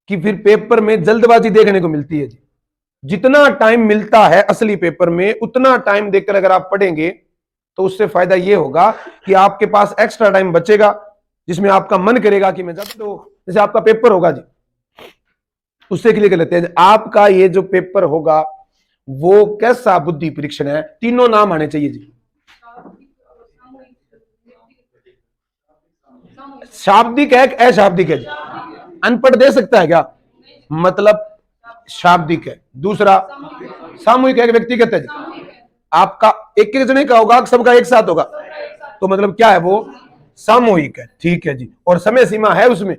कि फिर पेपर में जल्दबाजी देखने को मिलती है जी। जितना टाइम मिलता है असली पेपर में उतना टाइम देकर अगर आप पढ़ेंगे तो उससे फायदा ये होगा कि आपके पास एक्स्ट्रा टाइम बचेगा जिसमें आपका मन करेगा कि मैं जब तो जैसे आपका पेपर होगा जी, उससे क्लियर कर लेते हैं। आपका ये जो पेपर होगा वो कैसा बुद्धि परीक्षण है, तीनों नाम आने चाहिए जी। शाब्दिक है कि अशाब्दिक है जी? अनपढ़ दे सकता है क्या? मतलब शाब्दिक है। दूसरा सामूहिक है कि व्यक्तिगत है जी? आपका एक एक जने का होगा, सबका एक साथ होगा, तो मतलब क्या है वो? सामूहिक है। ठीक है जी। और समय सीमा है उसमें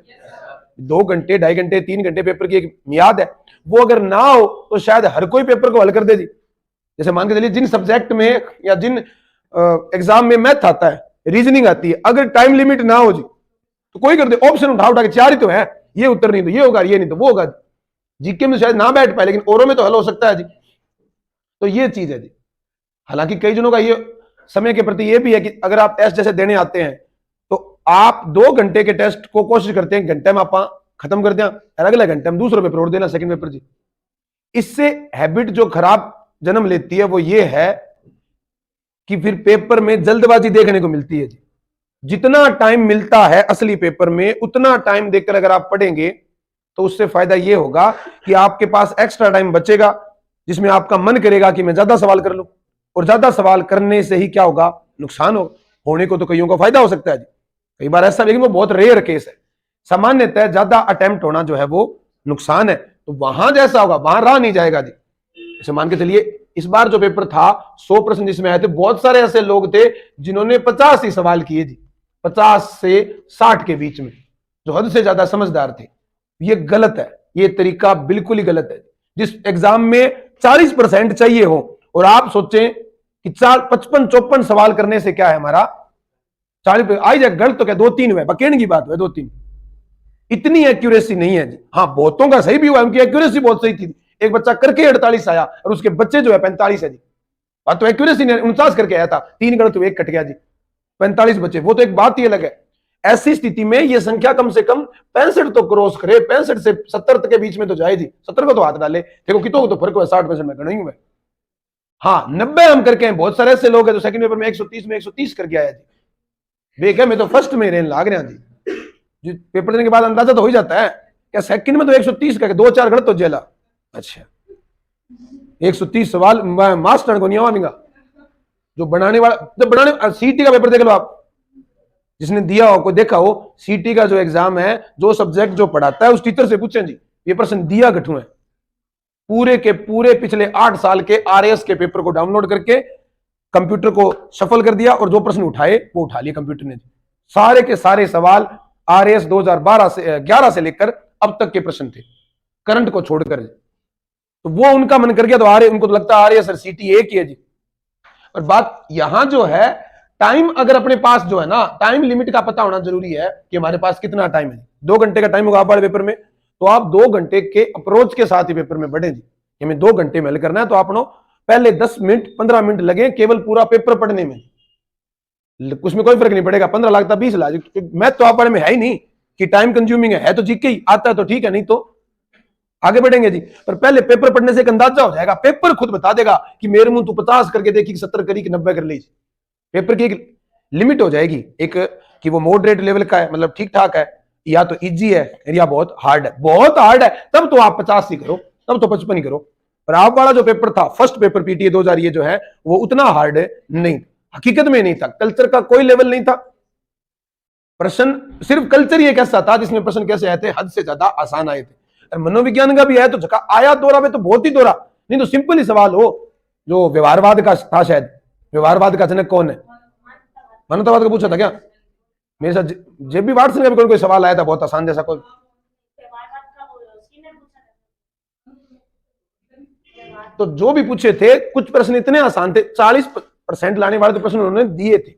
2 घंटे 2.5 घंटे 3 घंटे पेपर की एक मियाद है। वो अगर ना हो तो शायद हर कोई पेपर को हल कर दे जी। जैसे मान के चलिए जिन सब्जेक्ट में या जिन एग्जाम में मैथ आता है, रीजनिंग आती है, अगर टाइम लिमिट ना हो जी तो कोई कर दे, ऑप्शन उठा उठा के 4 ही तो है, ये उत्तर नहीं तो ये होगा, ये नहीं तो वो होगा। जीके में शायद ना बैठ पाए लेकिन औरों में तो हल हो सकता है जी। तो ये चीज है जी। हालांकि कई जनों का ये समय के प्रति ये भी है कि अगर आप टेस्ट जैसे देने आते हैं तो आप 2 घंटे के टेस्ट को कोशिश करते हैं घंटे में आप खत्म कर दें, अगले घंटे में दूसरा पेपर और देना, सेकंड पेपर जी। इससे हैबिट जो खराब जन्म लेती है वो ये है कि फिर पेपर में जल्दबाजी देखने को मिलती है जी। जितना टाइम मिलता है असली पेपर में उतना टाइम देकर अगर आप पढ़ेंगे तो उससे फायदा ये होगा कि आपके पास एक्स्ट्रा टाइम बचेगा जिसमें आपका मन करेगा कि मैं ज्यादा सवाल कर लूं। और ज्यादा सवाल करने से ही क्या होगा? नुकसान होने को तो कईयों का फायदा हो सकता है जी, कई बार ऐसा, लेकिन वो बहुत रेयर केस है। सामान्यतः ज्यादा अटेम्प्ट होना जो है वो नुकसान है। तो वहां जैसा होगा वहां रहा नहीं जाएगा जी। जैसे मान के चलिए इस बार जो पेपर था 100 प्रश्न जिसमें आए थे, बहुत सारे ऐसे लोग थे जिन्होंने 50 ही सवाल किए जी, 50 से 60 के बीच में, जो हद से ज्यादा समझदार थे। ये गलत है, ये तरीका बिल्कुल ही गलत है। जिस एग्जाम में 40% चाहिए हो और आप सोचें कि 55-54 सवाल करने से क्या है, हमारा 40 आई जाए, गलत तो क्या 2-3 हुए, बकेन की बात हुआ 2-3, इतनी एक्यूरेसी नहीं है जी। हाँ, बहुतों का सही भी हुआ, उनकी एक्यूरेसी बहुत सही थी। एक बच्चा करके 48 आया और उसके बच्चे जो है 45 है जी। बात तो एक्यूरेसी ने 49 करके आया था, 3 गलत हुए, 1 कट गया जी, 45 बचे, वो तो एक बात ही अलग है। ऐसी स्थिति में ये संख्या कम से कम 65 तो क्रॉस करे, 65 से 70 तक के बीच में तो जाए जी। 70 को तो हाथ डाले, देखो कितों को तो फर्क हुआ, 60% में गणा ही हुआ। हाँ, 90 हम करके हैं, बहुत सारे ऐसे लोग हैं जो सेकंड पेपर में 130 में 130 करके आया जी। देखे मैं तो फर्स्ट में रेन लाग रहा जी, पेपर देने के बाद अंदाजा तो हो ही जाता है क्या सेकंड में तो 130 करके 2-4 गलत तो जेला। अच्छा, 130 सवाल मास्टर को नहीं आवागा, जो बनाने वाला, जब बनाने सीटी का पेपर देख लो आप, जिसने दिया हो, को देखा हो, सीटी का जो एग्जाम है, जो सब्जेक्ट जो पढ़ाता है उस टीचर से पूछें जी ये प्रश्न दिया गठू है। पूरे के पूरे पिछले 8 साल के आरएएस के पेपर को डाउनलोड करके कंप्यूटर को सफल कर दिया और जो प्रश्न उठाए वो उठा लिए कंप्यूटर ने। सारे के सारे सवाल आरएएस 2012 से 11 से लेकर अब तक के प्रश्न थे, करंट को छोड़कर। तो वो उनका मन कर गया तो आरए, उनको तो लगता है आरएएस और सीटी एक ही है जी। और बात यहां जो है, टाइम अगर अपने पास जो है ना, टाइम लिमिट का पता होना जरूरी है कि हमारे पास कितना टाइम है। 2 घंटे का टाइम होगा आप पेपर में, तो आप 2 घंटे के अप्रोच के साथ ही पेपर में बढ़े जी। हमें 2 घंटे में हल करना है तो आप पहले 10 मिनट 15 मिनट लगे केवल पूरा पेपर पढ़ने में, उसमें कोई फर्क नहीं पड़ेगा 15 लाख था 20 लाख, मैथ तो आप पढ़े में है ही नहीं कि टाइम कंज्यूमिंग है तो जीके ही आता है तो ठीक है, नहीं तो आगे बढ़ेंगे जी। पर पहले पेपर पढ़ने से एक अंदाजा हो जाएगा, पेपर खुद बता देगा कि मेरे मुंह तू 50 करके देखी, 70 करी कि 90 कर लीजिए। पेपर की एक लिमिट हो जाएगी, एक कि वो मॉडरेट लेवल का है, मतलब ठीक ठाक है, या तो इजी है या बहुत हार्ड है। बहुत हार्ड है तब तो आप 50 ही करो, तब तो 55 ही करो। पर आप वाला जो पेपर था फर्स्ट पेपर पीटीए 2000 ये जो है वो उतना हार्ड नहीं, हकीकत में नहीं था, कल्चर का कोई लेवल नहीं था। प्रश्न सिर्फ कल्चर ही एक ऐसा था जिसमें प्रश्न कैसे आए थे, हद से ज्यादा आसान आए थे। मनोविज्ञान का भी आया तो झका आया दोरा में तो बहुत ही दोरा, नहीं तो सिंपल ही सवाल हो। जो व्यवहारवाद का था, शायद व्यवहारवाद का जनक कौन है, मानवतावाद का पूछा था क्या? मेरे साथ जब भी वाटसन का भी कोई सवाल आया था बहुत आसान जैसा, कोई तो जो भी पूछे थे कुछ प्रश्न इतने आसान थे, 40% लाने वाले तो प्रश्न उन्होंने दिए थे।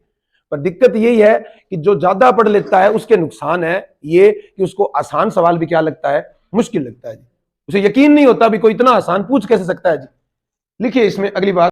पर दिक्कत यही है कि जो ज्यादा पढ़ लेता है उसके नुकसान है ये कि उसको आसान सवाल भी क्या लगता है, मुश्किल लगता है जी। उसे यकीन नहीं होता भी कोई इतना आसान पूछ कैसे सकता है जी। लिखिए इसमें अगली बात।